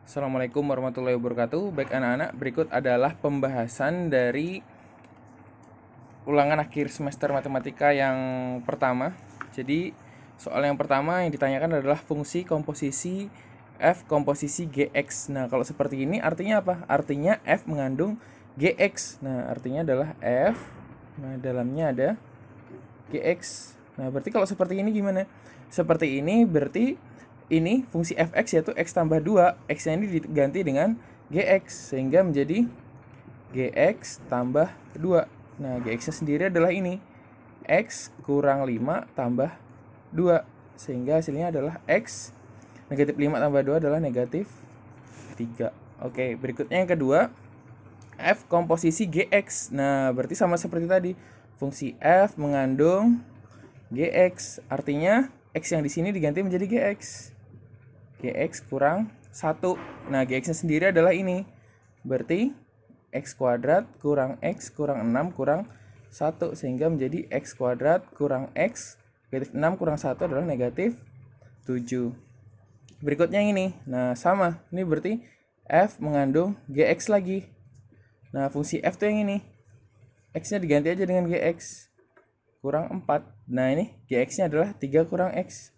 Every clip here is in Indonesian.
Assalamualaikum warahmatullahi wabarakatuh. Baik anak-anak, berikut adalah pembahasan dari ulangan akhir semester matematika yang pertama. Jadi, soal yang pertama yang ditanyakan adalah fungsi komposisi f komposisi gx. Nah, kalau seperti ini artinya apa? Artinya f mengandung gx. Nah, artinya adalah f, nah dalamnya ada gx. Nah, berarti kalau seperti ini gimana? Seperti ini berarti ini fungsi fx yaitu x tambah 2, x-nya ini diganti dengan gx sehingga menjadi gx tambah 2. Nah, gx-nya sendiri adalah ini, x kurang 5 tambah 2, sehingga hasilnya adalah x negatif 5 tambah 2 adalah negatif 3. Oke, berikutnya yang kedua, f komposisi gx. Nah, berarti sama seperti tadi, fungsi f mengandung gx, artinya x yang di sini diganti menjadi gx. Gx kurang 1. Nah, gx-nya sendiri adalah ini. Berarti x kuadrat kurang x kurang 6 kurang 1, sehingga menjadi x kuadrat kurang x negatif 6 kurang 1 adalah negatif 7. Berikutnya yang ini. Nah, sama. Ini berarti f mengandung gx lagi. Nah, fungsi f tuh yang ini. X-nya diganti aja dengan gx kurang 4. Nah, ini gx-nya adalah 3 kurang x.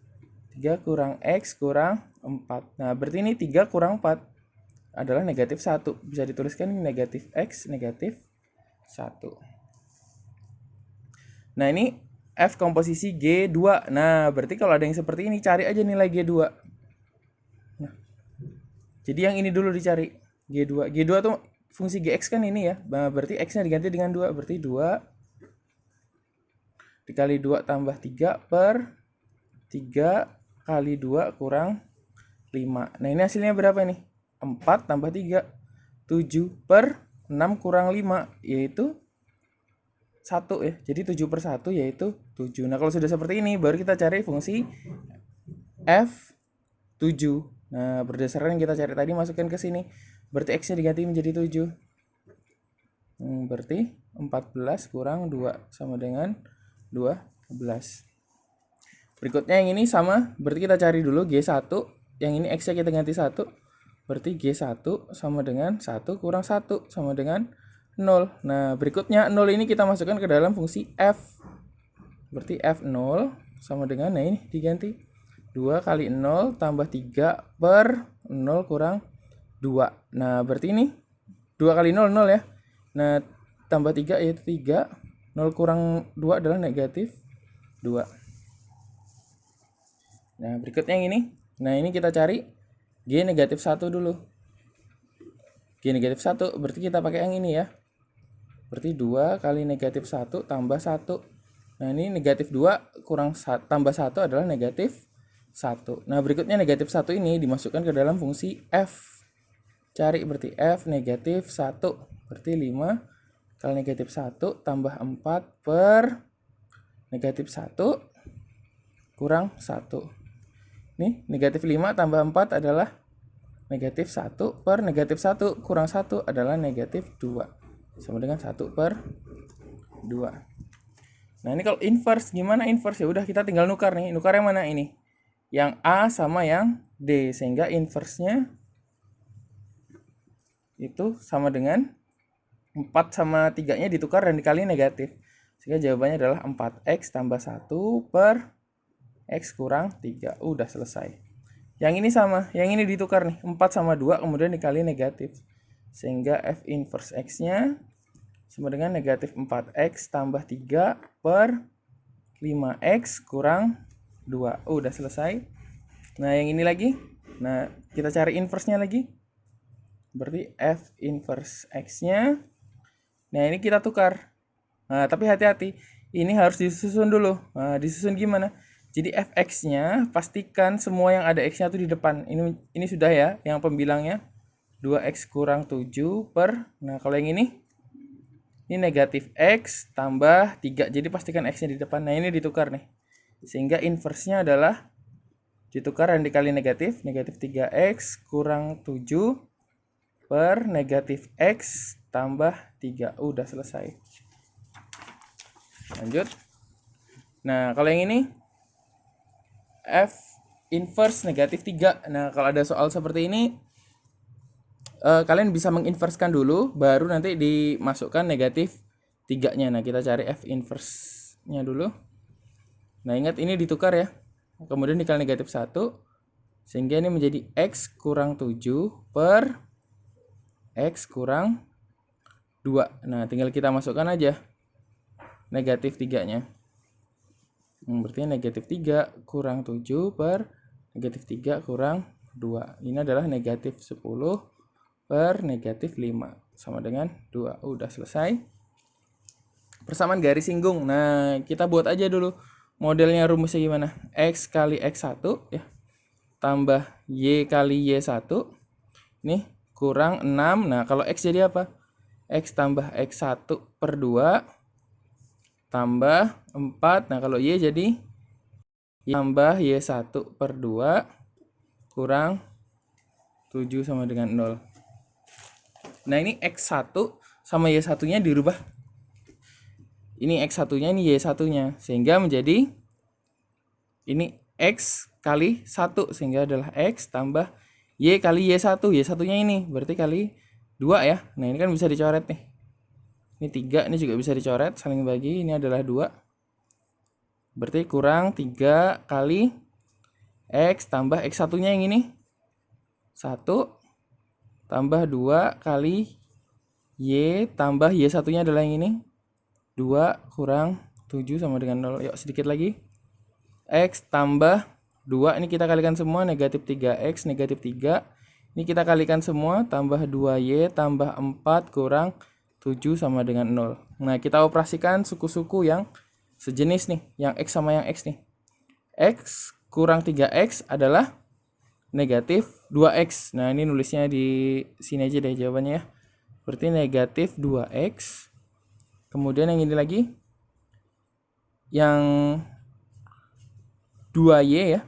3 kurang x kurang 4. Nah, berarti ini 3 kurang 4 adalah negatif 1. Bisa dituliskan ini negatif x negatif 1. Nah, ini f komposisi G2. Nah, berarti kalau ada yang seperti ini, cari aja nilai G2. Nah, jadi yang ini dulu dicari. G2. G2 tuh fungsi Gx kan ini ya. Nah, berarti x-nya diganti dengan 2. Berarti 2 dikali 2 tambah 3 per 3 kali 2 kurang 5. Nah, ini hasilnya berapa nih? 4 tambah 3. 7 per 6 kurang 5, yaitu 1 ya. Jadi 7 per 1 yaitu 7. Nah, kalau sudah seperti ini, baru kita cari fungsi f7. Nah, berdasarkan yang kita cari tadi, masukkan ke sini. Berarti x-nya diganti menjadi 7. Berarti 14 kurang 2 sama dengan 12. Berikutnya yang ini sama, berarti kita cari dulu G1. Yang ini x-nya kita ganti 1. Berarti G1 sama dengan 1 kurang 1 sama dengan 0. Nah, berikutnya 0 ini kita masukkan ke dalam fungsi f. Berarti f0 sama dengan, nah ini diganti 2 kali 0 tambah 3 per 0 kurang 2. Nah, berarti ini 2 kali 0, 0 ya. Nah, tambah 3 yaitu 3. 0 kurang 2 adalah negatif 2. Nah, berikutnya yang ini. Nah, ini kita cari G negatif 1 dulu. G negatif 1 berarti kita pakai yang ini ya. Berarti 2 kali negatif 1 tambah 1. Nah, ini negatif 2 kurang tambah 1 adalah negatif 1. Nah, berikutnya negatif 1 ini dimasukkan ke dalam fungsi f. Cari berarti f negatif 1. Berarti 5 kali negatif 1 tambah 4 per negatif 1 kurang 1. Nih, negatif 5 tambah 4 adalah negatif 1 per negatif 1 kurang 1 adalah negatif 2. Sama dengan 1 per 2. Nah, ini kalau inverse, gimana inverse? Ya udah, kita tinggal nukar nih. Nukar yang mana ini? Yang A sama yang D. Sehingga inverse-nya itu sama dengan 4 sama 3-nya ditukar dan dikali negatif. Sehingga jawabannya adalah 4x tambah 1 per x kurang 3. Udah selesai. Yang ini sama, yang ini ditukar nih. 4 sama 2 kemudian dikali negatif. Sehingga f inverse x-nya sama dengan negatif 4x tambah 3 per 5x kurang 2. Udah selesai. Nah, yang ini lagi. Nah, kita cari inverse-nya lagi. Berarti f inverse x-nya. Nah, ini kita tukar. Nah, tapi hati-hati. Ini harus disusun dulu. Nah, disusun gimana? Jadi fx-nya pastikan semua yang ada x-nya tuh di depan. Ini sudah ya, yang pembilangnya 2x kurang 7 per. Nah, kalau yang ini negatif x tambah 3. Jadi pastikan x-nya di depan. Nah, ini ditukar nih. Sehingga inverse-nya adalah ditukar dan dikali negatif. Negatif 3x kurang 7 per negatif x tambah 3. Udah selesai. Lanjut. Nah, kalau yang ini f inverse negatif 3. Nah, kalau ada soal seperti ini, kalian bisa menginverskan dulu, baru nanti dimasukkan negatif 3-nya. Nah, kita cari F inverse-nya dulu. Nah, ingat ini ditukar ya. Kemudian dikali negatif 1, sehingga ini menjadi X kurang 7 per X kurang 2. Nah, tinggal kita masukkan aja negatif 3-nya. Berarti negatif 3 kurang 7 per negatif 3 kurang 2. Ini adalah negatif 10 per negatif 5 sama dengan 2. Udah selesai. Persamaan garis singgung. Nah, kita buat aja dulu modelnya, rumusnya gimana. X kali X1 ya, tambah Y kali Y1 nih kurang 6. Nah, kalau X jadi apa? X tambah X1 per 2 tambah 4. Nah, kalau Y jadi tambah Y1 per 2 kurang 7 sama dengan 0. Nah, ini X1 sama Y1-nya dirubah. Ini X1-nya, ini Y1-nya. Sehingga menjadi ini X kali 1. Sehingga adalah X tambah Y kali Y1. Y1-nya ini berarti kali 2 ya. Nah, ini kan bisa dicoret nih. Ini 3, ini juga bisa dicoret. Saling bagi, ini adalah 2. Berarti kurang 3 kali X tambah X1-nya yang ini. 1 tambah 2 kali Y tambah Y1-nya adalah yang ini. 2 kurang 7 sama dengan 0. Yuk sedikit lagi. X tambah 2, ini kita kalikan semua, negatif 3X, negatif 3. Ini kita kalikan semua, tambah 2Y tambah 4 kurang 7 sama dengan 0. Nah, kita operasikan suku-suku yang sejenis nih, yang X sama yang X nih. X kurang 3X adalah negatif 2X. Nah, ini nulisnya di sini aja deh jawabannya ya. Berarti negatif 2X. Kemudian yang ini lagi, yang 2Y ya.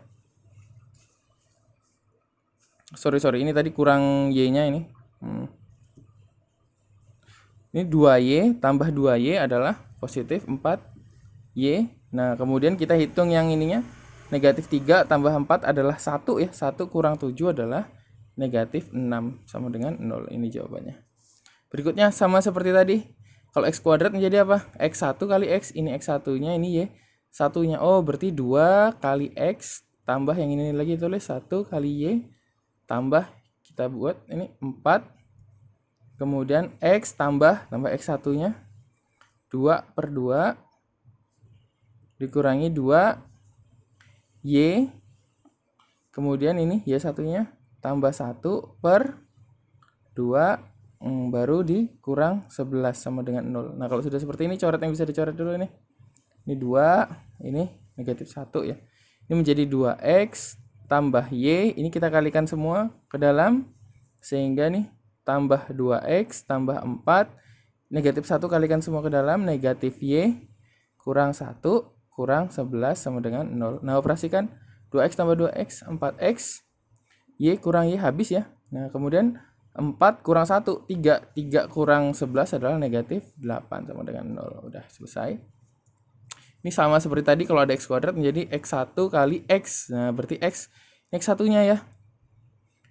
Sorry, ini tadi kurang Y-nya ini. Ini 2Y tambah 2Y adalah positif 4Y. Nah, kemudian kita hitung yang ininya. Negatif 3 tambah 4 adalah 1 ya. 1 kurang 7 adalah negatif 6 sama dengan 0. Ini jawabannya. Berikutnya sama seperti tadi. Kalau X kuadrat menjadi apa? X1 kali X. Ini X1-nya, ini Y1-nya. Oh, berarti 2 kali X tambah yang ini lagi, tulis 1 kali Y tambah, kita buat ini 4. Kemudian X tambah X1-nya 2 per 2 dikurangi 2 Y. Kemudian ini Y1-nya tambah 1 per 2 baru dikurang 11 sama dengan 0. Nah, kalau sudah seperti ini, coret yang bisa dicoret dulu ini. Ini 2, ini negatif 1 ya. Ini menjadi 2X tambah Y. Ini kita kalikan semua ke dalam. Sehingga nih tambah 2X tambah 4. Negatif 1 kalikan semua ke dalam. Negatif Y kurang 1 kurang 11 sama dengan 0. Nah, operasikan 2X tambah 2X, 4X. Y kurang Y habis ya. Nah, kemudian 4 kurang 1, 3. 3 kurang 11 adalah negatif 8 sama dengan 0. Udah selesai. Ini sama seperti tadi, kalau ada X kuadrat menjadi X1 kali X. Nah, berarti X1-nya ya.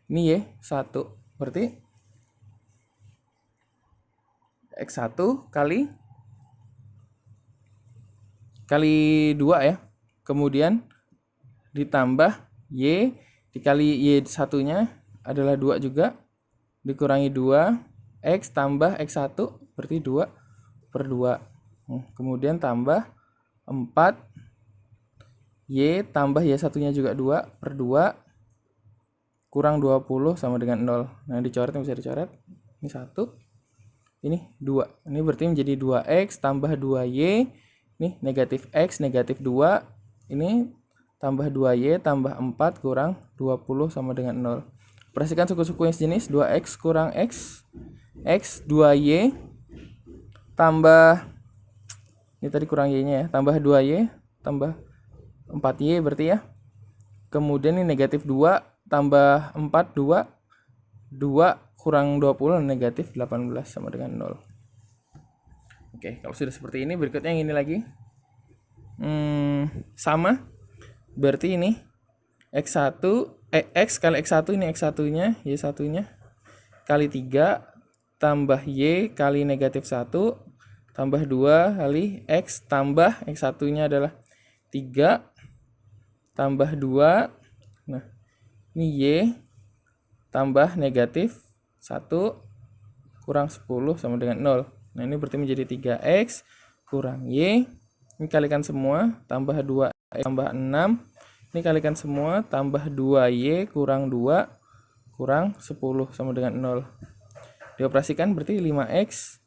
Ini Y1. Berarti X1 kali 2 ya. Kemudian ditambah Y dikali Y1-nya adalah 2 juga. Dikurangi 2 X tambah X1 berarti 2 per 2. Kemudian tambah 4 Y tambah Y1-nya juga 2 per 2 kurang 20 sama dengan 0. Nah, dicoret yang bisa dicoret. Ini 1, ini 2. Ini berarti menjadi 2X tambah 2Y. Nih negatif X negatif 2. Ini tambah 2Y tambah 4 kurang 20 sama dengan 0. Perhatikan suku-suku yang sejenis. 2X kurang X, X 2Y tambah, ini tadi kurang Y-nya ya, tambah 2Y tambah 4Y berarti ya. Kemudian ini negatif 2 tambah 4, 2 kurang 20 negatif 18 sama dengan 0. Oke, kalau sudah seperti ini, berikutnya yang ini lagi. Sama. Berarti ini X1 X kali X1, ini X1-nya, Y1-nya kali 3 tambah Y kali negatif 1 tambah 2 kali X tambah X1 nya adalah 3 tambah 2. Nah ini Y tambah negatif 1 kurang 10 sama dengan 0. Nah ini berarti menjadi 3X kurang Y. Ini kalikan semua tambah 2X tambah 6. Ini kalikan semua tambah 2Y kurang 2 kurang 10 sama dengan 0. Dioperasikan berarti 5X.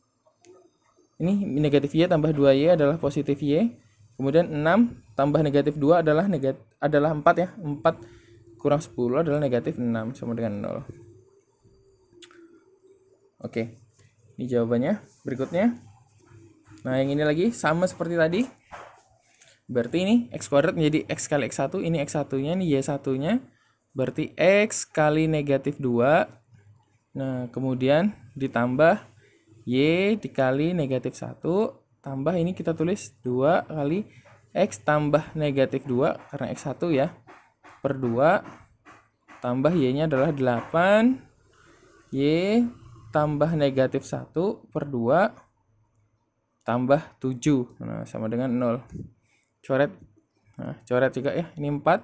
Ini negatif Y tambah 2Y adalah positif Y. Kemudian 6 tambah negatif 2 adalah 4 ya. 4 kurang 10 adalah negatif 6 sama dengan 0. Oke. Ini jawabannya. Berikutnya. Nah, yang ini lagi sama seperti tadi. Berarti ini X kuadrat menjadi X kali X1. Ini X1-nya, ini Y1-nya. Berarti X kali negatif 2. Nah, kemudian ditambah Y dikali negatif 1. Tambah ini kita tulis 2 kali X tambah negatif 2. Karena X1 ya. Per 2. Tambah Y-nya adalah 8. Y tambah negatif 1 per 2 tambah 7. Nah, sama dengan 0. Coret. Nah, coret juga ya. Ini 4.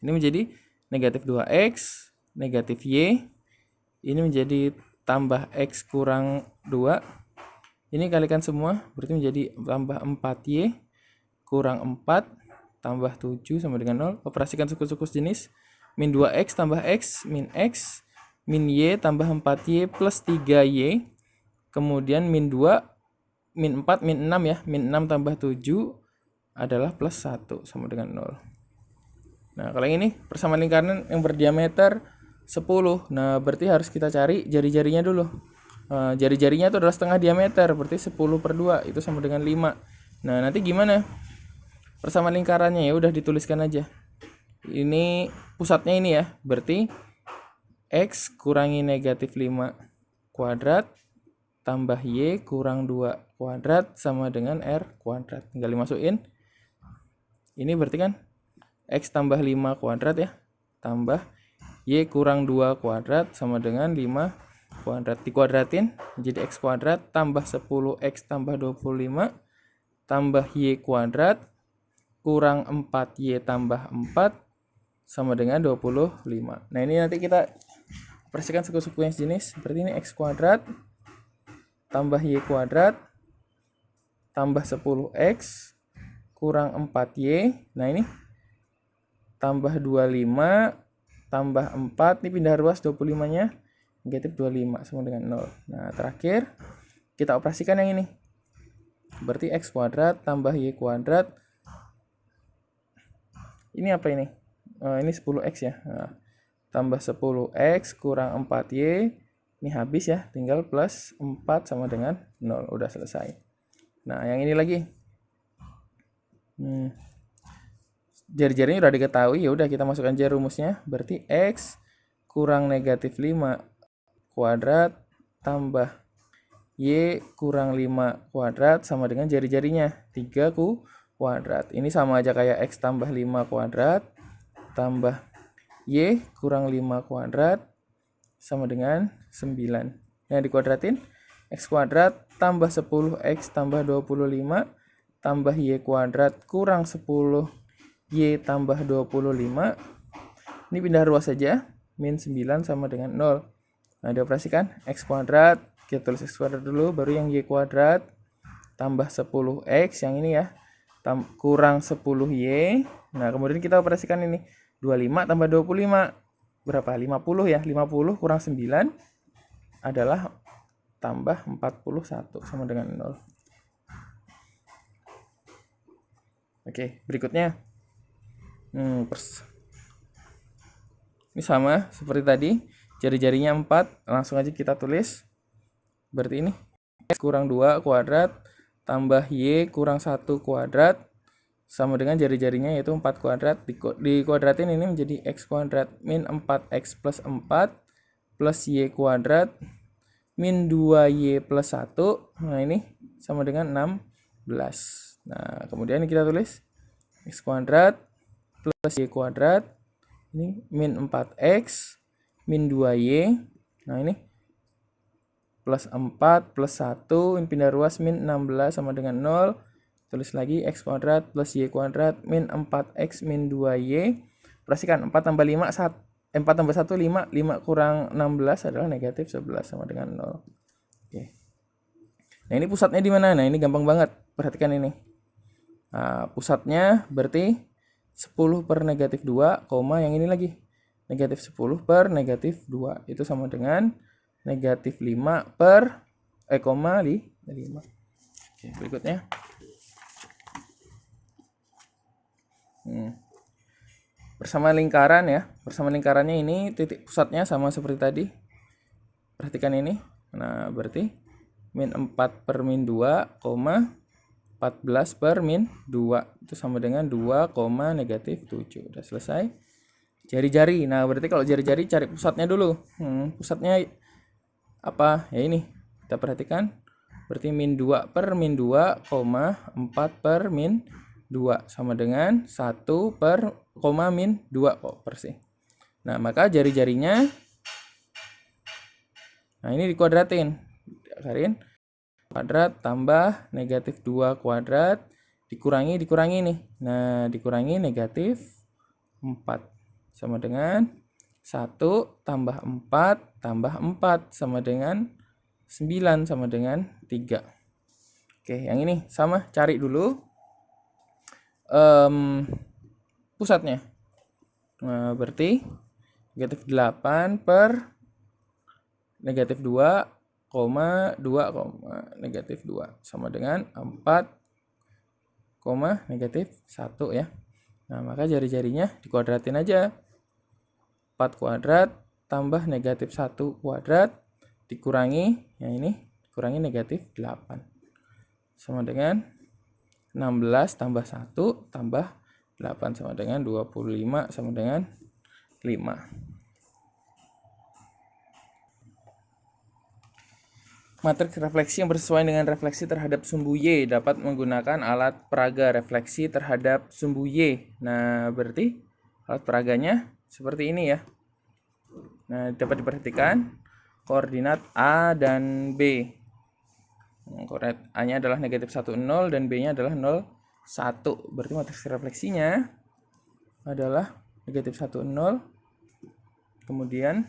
Ini menjadi negatif 2X, negatif Y. Ini menjadi tambah X kurang 2. Ini kalikan semua, berarti menjadi tambah 4Y kurang 4 tambah 7 sama dengan 0. Operasikan suku-suku jenis. Min 2X tambah X, min X, min Y tambah 4Y plus 3Y. Kemudian min 2, min 4, min 6 ya. Min 6 tambah 7 adalah plus 1 sama dengan 0. Nah, kalau yang ini persamaan lingkaran yang berdiameter 10. Nah, berarti harus kita cari jari-jarinya dulu. Jari-jarinya itu adalah setengah diameter, berarti 10 per 2 itu sama dengan 5. Nah, nanti gimana? Persamaan lingkarannya ya udah dituliskan aja. Ini pusatnya ini ya, berarti X kurangi negatif 5 kuadrat tambah Y kurang 2 kuadrat sama dengan R kuadrat. Tinggal dimasukin. Ini berarti kan X tambah 5 kuadrat ya, tambah Y kurang 2 kuadrat sama dengan 5 kuadrat. Dikuadratin menjadi X kuadrat tambah 10X tambah 25 tambah Y kuadrat kurang 4Y tambah 4 sama dengan 25. Nah, ini nanti kita operasikan suku-suku yang sejenis. Berarti ini X kuadrat tambah Y kuadrat tambah 10X kurang 4Y. Nah, ini tambah 25 tambah 4. Ini pindah ruas 25-nya negatif 25 sama dengan 0. Nah, terakhir kita operasikan yang ini. Berarti X kuadrat tambah Y kuadrat. Ini apa ini? Ini 10X ya. Nah, tambah 10X kurang 4Y. Ini habis ya, tinggal plus 4 sama dengan 0. Udah selesai. Nah, yang ini lagi. Jari-jarinya udah diketahui, ya udah kita masukkan aja rumusnya. Berarti X kurang negatif 5 kuadrat tambah Y kurang 5 kuadrat sama dengan jari-jarinya 3 kuadrat. Ini sama aja kayak X tambah 5 kuadrat tambah Y kurang 5 kuadrat sama dengan 9. Yang dikuadratin X kuadrat tambah 10X tambah 25 tambah Y kuadrat kurang 10 Y tambah 25. Ini pindah ruas saja. Min 9 sama dengan 0. Nah, dioperasikan X kuadrat. Kita tulis X kuadrat dulu. Baru yang Y kuadrat. Tambah 10X. Yang ini ya. Kurang 10Y. Nah, kemudian kita operasikan ini. 25 tambah 25. Berapa? 50 ya. 50 kurang 9 adalah tambah 41 sama dengan 0. Oke, berikutnya. Ini sama seperti tadi, jari-jarinya 4, langsung aja kita tulis. Berarti ini X kurang 2 kuadrat tambah Y kurang 1 kuadrat sama dengan jari-jarinya yaitu 4 kuadrat. Dikuadratin ini menjadi X kuadrat min 4X plus 4 plus Y kuadrat min 2Y plus 1. Nah, ini sama dengan 16. Nah, kemudian kita tulis X kuadrat plus Y kuadrat. Ini min 4X min 2Y Nah ini plus 4 plus 1 ini pindah ruas min 16 sama dengan 0. Tulis lagi x kuadrat plus y kuadrat min 4x min 2y. Perhatikan 4 tambah 5 4 tambah 1 5 kurang 16 adalah negatif 11 sama dengan 0. Oke. Nah ini pusatnya di mana? Nah ini gampang banget, perhatikan ini. Nah, pusatnya berarti 10 per negatif 2, yang ini lagi negatif 10 per negatif 2 itu sama dengan negatif 5 per 5. Oke, berikutnya bersama lingkaran ya. Bersama lingkarannya ini titik pusatnya sama seperti tadi. Perhatikan ini. Nah, berarti min 4 per min 2, 14 per min 2 itu sama dengan 2, negatif 7. Udah selesai. Jari-jari. Nah, berarti kalau jari-jari cari pusatnya dulu. Pusatnya apa? Ya ini. Kita perhatikan. Berarti min 2 per min 2, 4 per min 2 sama dengan 1 per min 2 kok persis. Nah, maka jari-jarinya nah ini dikuadratin. Diakarin kuadrat tambah negatif 2 kuadrat dikurangi nih. Nah, dikurangi negatif 4 sama dengan 1 tambah 4 tambah 4 sama dengan 9 sama dengan 3. Oke, yang ini sama, cari dulu pusatnya. Nah, berarti negatif 8 per negatif 2, 2, negatif 2 sama dengan 4, negatif 1 ya. Nah, maka jari-jarinya dikuadratin aja. 4 kuadrat tambah negatif 1 kuadrat dikurangi, ya ini, dikurangi negatif 8. Sama dengan 16 tambah 1 tambah 8 sama dengan 25 sama dengan 5. Matriks refleksi yang bersesuaian dengan refleksi terhadap sumbu Y dapat menggunakan alat peraga refleksi terhadap sumbu Y. Nah, berarti alat peraganya seperti ini ya. Nah, dapat diperhatikan koordinat A dan B. Koordinat A-nya adalah negatif 1, 0 dan B-nya adalah 0, 1. Berarti matriks refleksinya adalah negatif 1, 0 kemudian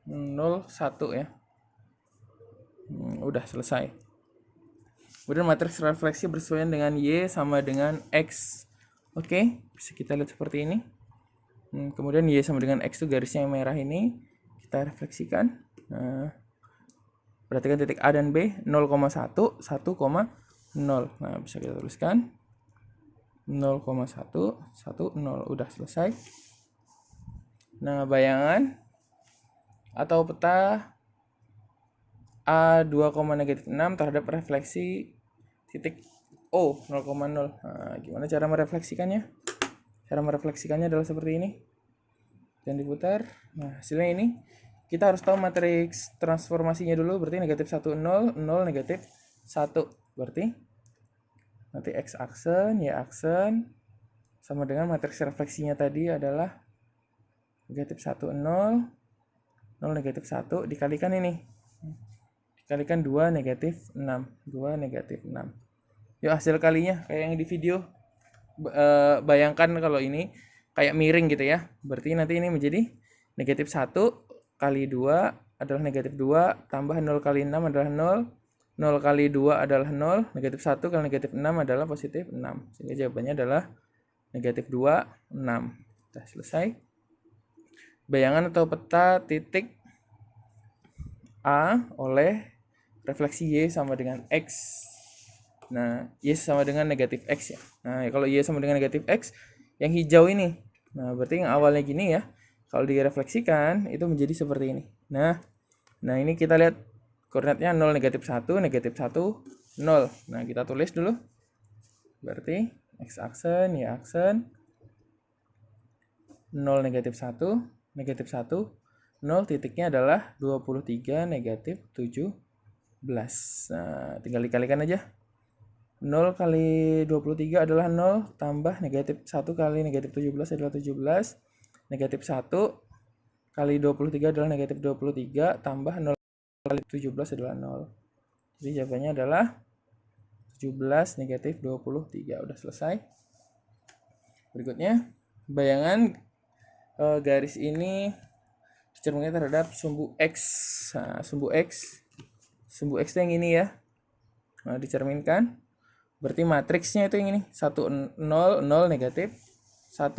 0, 1 ya. Udah selesai. Kemudian matriks refleksi bersesuaian dengan Y sama dengan X. Oke, bisa kita lihat seperti ini. Kemudian Y sama dengan X itu garisnya yang merah ini. Kita refleksikan. Nah, perhatikan titik A dan B 0,1, 1,0. Nah, bisa kita tuliskan 0,1, 1, 0. Udah selesai. Nah, bayangan atau peta A2, negatif 6 terhadap refleksi titik O 0,0. Nah, gimana cara merefleksikannya? Cara merefleksikannya adalah seperti ini. Dan diputar. Nah, hasilnya ini. Kita harus tahu matriks transformasinya dulu. Berarti negatif 1, 0, 0, negatif 1. Berarti nanti X aksen, Y aksen. Sama dengan matriks refleksinya tadi adalah negatif 1, 0, 0, negatif 1. Dikalikan ini. Dikalikan 2, negatif 6. 2, negatif 6. Yuk hasil kalinya kayak yang di video. Bayangkan kalau ini kayak miring gitu ya. Berarti nanti ini menjadi negatif 1 kali 2 adalah negatif 2. Tambah 0 kali 6 adalah 0. 0 kali 2 adalah 0. Negatif 1 kali negatif 6 adalah positif 6. Sehingga jawabannya adalah negatif 2, 6. Sudah selesai. Bayangan atau peta titik A oleh refleksi Y sama dengan X. Nah, Y sama dengan negatif X ya. Nah, kalau Y sama dengan negatif X, yang hijau ini. Nah, berarti yang awalnya gini ya. Kalau direfleksikan, itu menjadi seperti ini. Nah ini kita lihat koordinatnya 0, negatif 1, negatif 1, 0. Nah, kita tulis dulu. Berarti X aksen, Y aksen. 0, negatif 1, negatif 1. 0 titiknya adalah 23, negatif 17. Nah, tinggal dikalikan aja. 0 kali 23 adalah 0 tambah negatif 1 kali negatif 17 adalah 17. Negatif 1 kali 23 adalah negatif 23, tambah 0 kali 17 adalah 0. Jadi jawabannya adalah 17 negatif 23. Udah selesai. Berikutnya, bayangan garis ini dicerminkan terhadap sumbu X. Nah, sumbu X itu yang ini ya. Nah, dicerminkan. Berarti matriksnya itu yang ini. 1, 0, 0, negatif 1.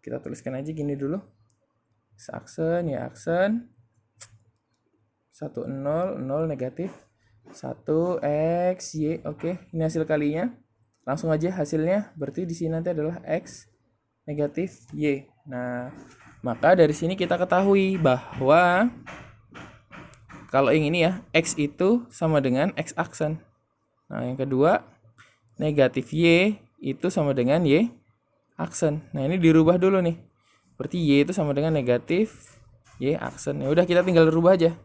Kita tuliskan aja gini dulu. Aksen, ya aksen. 1, 0, 0, negatif 1, X, Y. Oke, ini hasil kalinya. Langsung aja hasilnya. Berarti di sini nanti adalah X negatif Y. Nah, maka dari sini kita ketahui bahwa kalau yang ini ya, X itu sama dengan X aksen. Nah, yang kedua, negatif Y itu sama dengan Y aksen. Nah, ini dirubah dulu nih. Berarti Y itu sama dengan negatif Y aksen. Ya udah, kita tinggal rubah aja.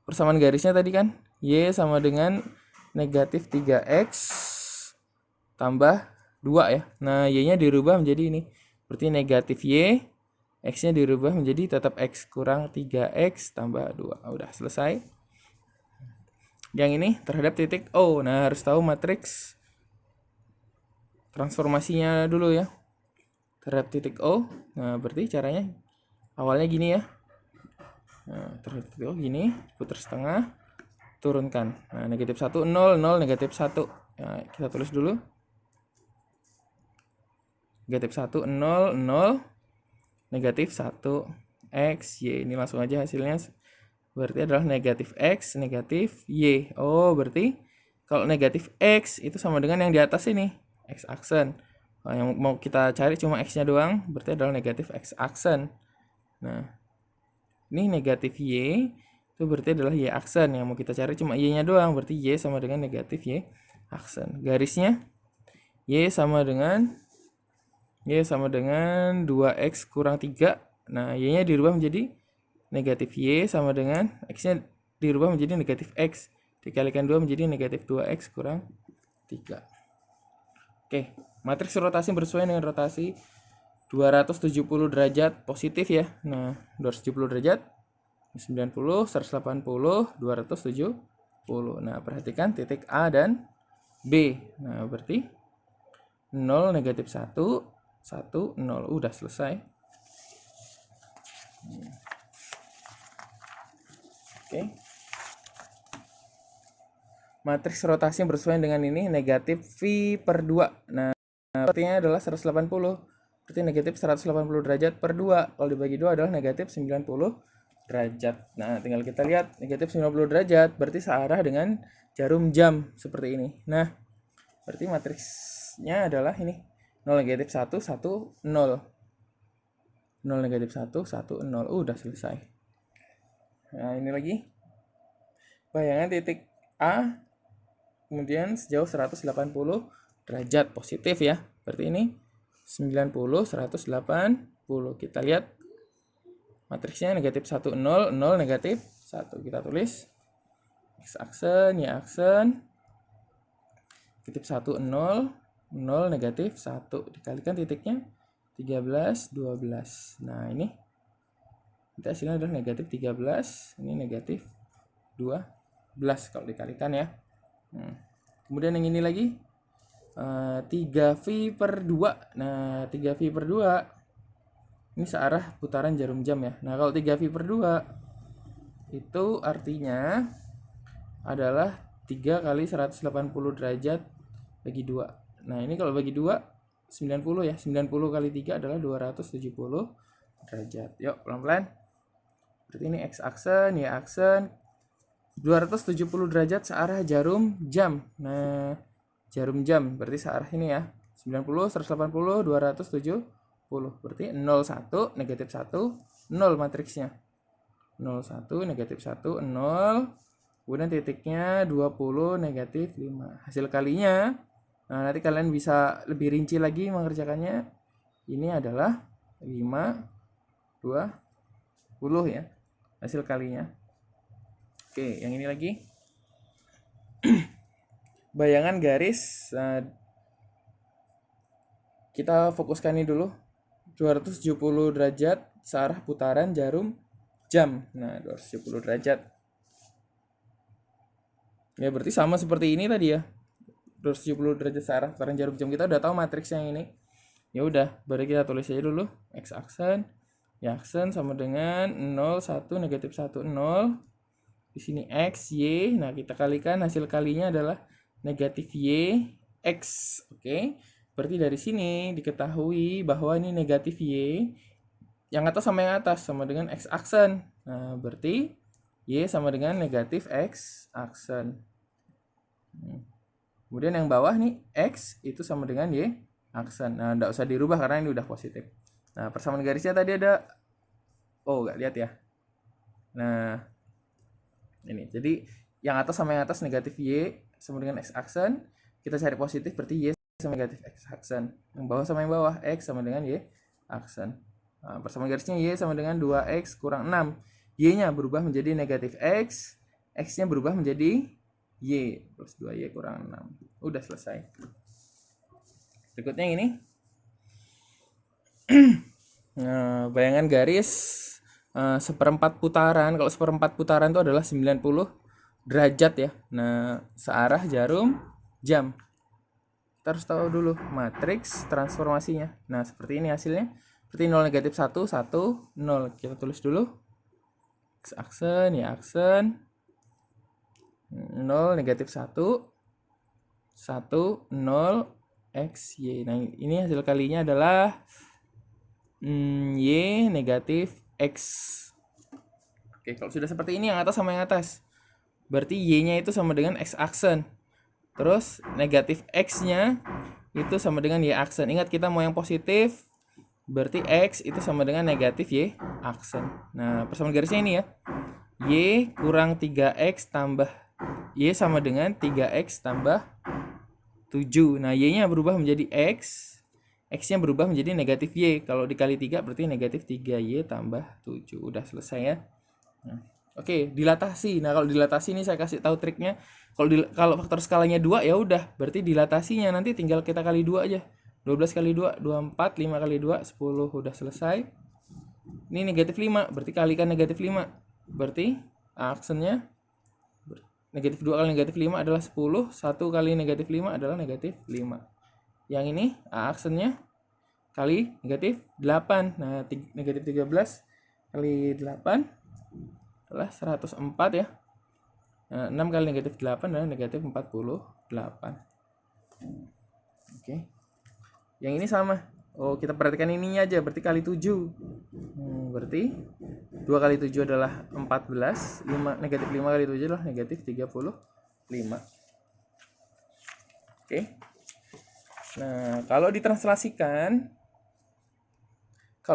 Persamaan garisnya tadi kan, Y sama dengan negatif 3X tambah 2 ya. Nah, Y-nya dirubah menjadi ini. Berarti negatif Y, X-nya dirubah menjadi tetap X kurang 3X tambah 2. Udah selesai. Yang ini terhadap titik O. Nah, harus tahu matriks transformasinya dulu ya. Terhadap titik O. Nah, berarti caranya awalnya gini ya. Nah, terhadap titik O gini, putar setengah, turunkan. Nah, negatif 1, 0, 0, negatif 1. Nah, kita tulis dulu. Negatif 1, 0, 0, negatif 1, X, Y. Ini langsung aja hasilnya. Berarti adalah negatif X, negatif Y. Oh, berarti kalau negatif X itu sama dengan yang di atas ini, X aksen. Nah, yang mau kita cari cuma X-nya doang, berarti adalah negatif X aksen. Nah, ini negatif Y, itu berarti adalah Y aksen. Yang mau kita cari cuma Y-nya doang, berarti Y sama dengan negatif Y aksen. Garisnya, Y sama dengan 2X kurang 3. Nah, Y-nya dirubah menjadi negatif Y sama dengan X-nya dirubah menjadi negatif X. Dikalikan 2 menjadi negatif 2X kurang 3. Oke, matriks rotasi bersesuaian dengan rotasi 270 derajat positif ya. Nah, 270 derajat, 90, 180, 270. Nah, perhatikan titik A dan B. Nah, berarti 0, negatif 1, 1, 0. Udah selesai. Oke. Matriks rotasi yang bersesuaian dengan ini negatif V per 2. Nah, artinya adalah 180. Berarti negatif 180 derajat per 2. Kalau dibagi 2 adalah negatif 90 derajat. Nah, tinggal kita lihat negatif 90 derajat berarti searah dengan jarum jam seperti ini. Nah, berarti matriksnya adalah ini. 0, negatif 1, 1, 0. 0, negatif 1, 1, 0. Udah selesai. Nah, ini lagi. Bayangan titik A kemudian sejauh 180 derajat positif ya. Berarti ini 90, 180. Kita lihat matriksnya negatif 1, 0, 0, negatif 1. Kita tulis X aksen, Y aksen. Negatif 1, 0, 0, negatif 1. Dikalikan titiknya 13, 12. Nah, ini kita hasilnya adalah negatif 13. Ini negatif 12 kalau dikalikan ya. Kemudian yang ini lagi 3V per 2. Nah, 3V per 2 ini searah putaran jarum jam ya. Nah, kalau 3V per 2 itu artinya adalah 3 kali 180 derajat bagi 2. Nah, ini kalau bagi 2 90 ya. 90 kali 3 adalah 270 derajat. Yuk, pelan-pelan. Berarti ini X aksen, Y aksen. 270 derajat searah jarum jam. Nah, jarum jam berarti searah ini ya. 90, 180, 270. Berarti 0, 1, negatif 1, 0 matriksnya. 0, 1, negatif 1, 0. Kemudian titiknya 20, negatif 5. Hasil kalinya, nah nanti kalian bisa lebih rinci lagi mengerjakannya. Ini adalah 5, 20 ya. Hasil kalinya. Oke, yang ini lagi. Bayangan garis. Kita fokuskan ini dulu. 270 derajat searah putaran jarum jam. Nah, 270 derajat. Ya, berarti sama seperti ini tadi ya. 270 derajat searah putaran jarum jam. Kita udah tahu matriks yang ini. Ya udah, berarti kita tulis aja dulu x aksen. Y aksen sama dengan 0, 1, negatif 1, 0. Di sini x, y. Nah, kita kalikan, hasil kalinya adalah negatif y, x. Oke. Berarti dari sini diketahui bahwa ini negatif y. Yang atas sama yang atas sama dengan x aksen. Nah, berarti y sama dengan negatif x aksen. Kemudian yang bawah nih x itu sama dengan y aksen. Nah, enggak usah dirubah karena ini udah positif. Nah, persamaan garisnya tadi ada, oh nggak lihat ya. Nah, ini jadi yang atas sama yang atas negatif y sama dengan x aksen. Kita cari positif berarti y sama negatif x aksen. Yang bawah sama yang bawah x sama dengan y aksen. Nah, persamaan garisnya y sama dengan 2x kurang 6. Y-nya berubah menjadi negatif x, x-nya berubah menjadi y plus 2y kurang 6. Udah selesai. Berikutnya ini. Nah, bayangan garis seperempat putaran. Kalau seperempat putaran itu adalah 90 derajat ya. Nah, searah jarum jam. Kita harus tahu dulu matriks transformasinya. Nah, seperti ini hasilnya. Seperti 0, negatif 1, 1, 0. Kita tulis dulu. X aksen, Y aksen. 0, negatif 1, 1, 0, X, Y. Nah, ini hasil kalinya adalah Y negatif X. Oke, kalau sudah seperti ini yang atas sama yang atas. Berarti Y-nya itu sama dengan X aksen. Terus negatif X-nya itu sama dengan Y aksen. Ingat kita mau yang positif. Berarti X itu sama dengan negatif Y aksen. Nah, persamaan garisnya ini ya. Y kurang 3X tambah Y sama dengan 3X tambah 7. Nah, Y-nya berubah menjadi X. X-nya berubah menjadi negatif Y. Kalau dikali 3 berarti negatif 3Y tambah 7. Udah selesai ya. Nah, oke, dilatasi. Nah, kalau dilatasi ini saya kasih tahu triknya. Kalau faktor skalanya 2 ya udah, berarti dilatasinya nanti tinggal kita kali 2 aja. 12 kali 2, 24, 5 kali 2, 10. Udah selesai. Ini negatif 5, berarti kalikan negatif 5. Berarti aksennya negatif 2 kali negatif 5 adalah 10. 1 kali negatif 5 adalah negatif 5. Yang ini aksennya kali negatif 8. Nah, negatif 13 kali 8 adalah 104 ya. Nah, 6 kali negatif 8 adalah negatif 48. Oke. Yang ini sama. Oh, kita perhatikan ininya aja, berarti kali 7. Berarti 2 kali 7 adalah 14. 5, negatif 5 kali 7 adalah negatif 35. Oke. Nah, kalau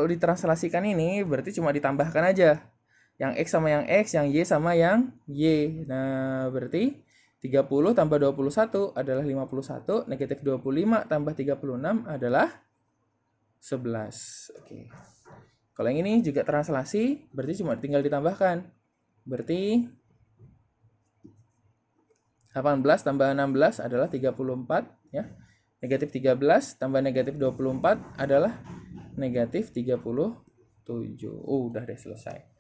ditranslasikan ini berarti cuma ditambahkan aja. Yang X sama yang X, yang Y sama yang Y. Nah, berarti 30 tambah 21 adalah 51, negatif 25 tambah 36 adalah 11. Oke. Kalau yang ini juga translasi, berarti cuma tinggal ditambahkan. Berarti 18 tambah 16 adalah 34 ya. Negatif 13 tambah negatif 24 adalah negatif 37. Udah deh selesai.